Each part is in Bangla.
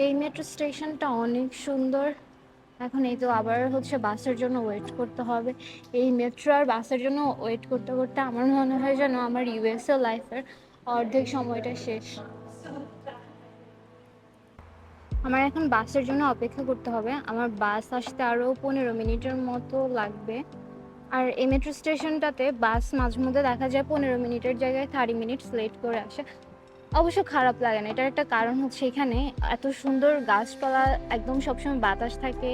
এই মেট্রো স্টেশনটা অনেক সুন্দর। এখন এই তো আবার হচ্ছে বাসের জন্য ওয়েট করতে হবে। এই মেট্রো আর বাসের জন্য ওয়েট করতে করতে আমার মনে হয় যেন আমার ইউএসএ লাইফের অর্ধেক সময়টা শেষ। আমার এখন বাসের জন্য অপেক্ষা করতে হবে। আমার বাস আসতে আরও 15 মিনিটের মতো লাগবে। আর এই মেট্রো স্টেশনটাতে বাস মাঝে মধ্যে দেখা যায় 15 মিনিটের জায়গায় 30 মিনিটস লেট করে আসে। অবশ্য খারাপ লাগে না, এটার একটা কারণ হচ্ছে এখানে এত সুন্দর গাছপালা, একদম সবসময় বাতাস থাকে,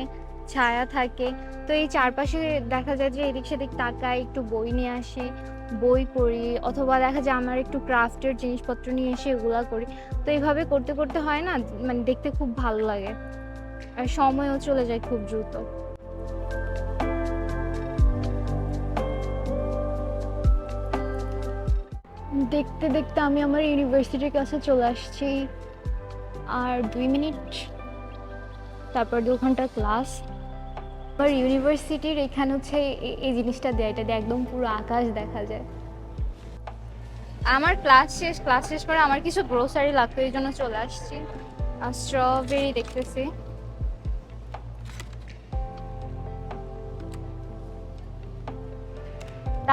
ছায়া থাকে। তো এই চারপাশে দেখা যায় যে এদিক সেদিক তাকাই, একটু বই নিয়ে আসি, বই পড়ি, অথবা দেখা যায় আমার একটু ক্রাফটের জিনিসপত্র নিয়ে এসে এগুলা করি। তো এইভাবে করতে করতে হয় না, মানে দেখতে খুব ভালো লাগে আর সময়ও চলে যায় খুব দ্রুত। দেখতে দেখতে আমি আমার ইউনিভার্সিটির কাছে চলে আসছি। আর 2 মিনিট, তারপর 2 ঘন্টার ক্লাস। আমার ইউনিভার্সিটির এখানে হচ্ছে এই জিনিসটা দেয়, এটা দিয়ে একদম পুরো আকাশ দেখা যায়। আমার ক্লাস শেষ করে আমার কিছু গ্রোসারি লাগতো, এই জন্য চলে আসছি। আর স্ট্রবেরি দেখতেছি।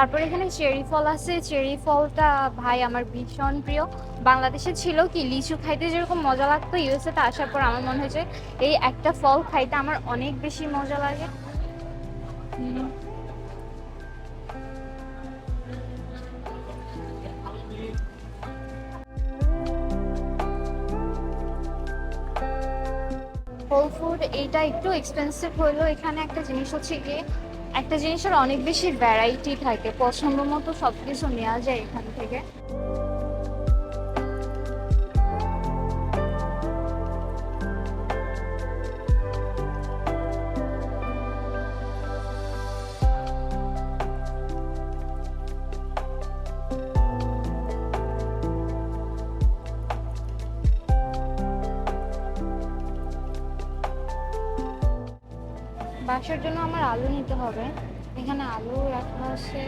তারপর এখানে চেরি ফল আছে, চেরি ফলটা ভাই আমার ভীষণ প্রিয়। বাংলাদেশে ছিল কি লিচু খাইতে যেরকম মজা লাগতো, ইউএসএ তে আসার পর আমার মনে হয়েছে এই একটা ফল খাইতে আমার অনেক বেশি মজা লাগে। হোল ফুড এইটা একটু এক্সপেন্সিভ হইলো। এখানে একটা জিনিস হচ্ছে গিয়ে, একটা জিনিসের অনেক বেশি ভ্যারাইটি থাকে, পছন্দ মতো সবকিছু নেওয়া যায় এখান থেকে। বাসার জন্য আমার আলু নিতে হবে। এখানে আলু রাখা আছে।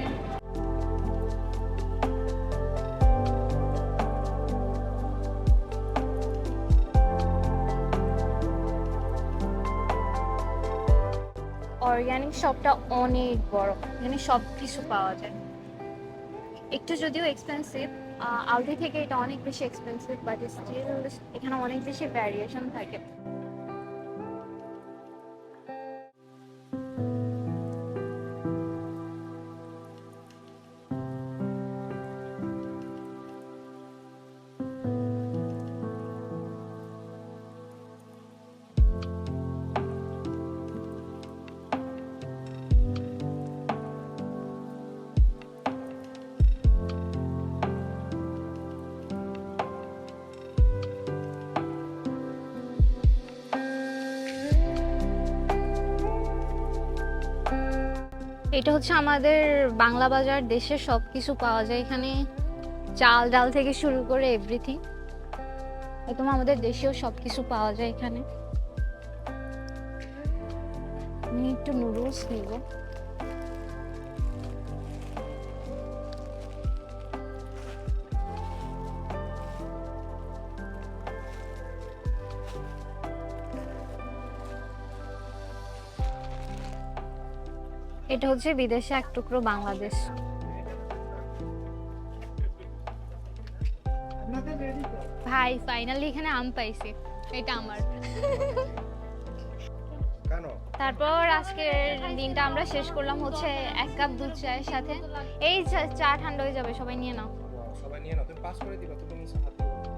অর্গানিক শপটা অনেক বড়, এখানে সব কিছু পাওয়া যায়। একটু যদিও এক্সপেন্সিভ, আলদি থেকে এটা অনেক বেশি এক্সপেন্সিভ, বাট স্টিল এখানে অনেক বেশি ভ্যারিয়েশন থাকে। এটা হচ্ছে আমাদের বাংলা বাজার, দেশের সব কিছু পাওয়া যায় এখানে, চাল ডাল থেকে শুরু করে এভরিথিং, একদম আমাদের দেশেও সব কিছু পাওয়া যায় এখানে। আমি একটু নুডলস নিব। এটা হচ্ছে বিদেশে এক টুকরো বাংলাদেশ। ভাই ফাইনালি এখানে আম পাইছি, এটা আমার। তারপর আজকের দিনটা আমরা শেষ করলাম হচ্ছে 1 কাপ দুধ চায়ের সাথে। এই চা ঠান্ডা হয়ে যাবে, সবাই নিয়ে নাও। সবাই নিয়ে নাও, তুমি পাস করে দিবা, তুমি নিচে হাত দিবা।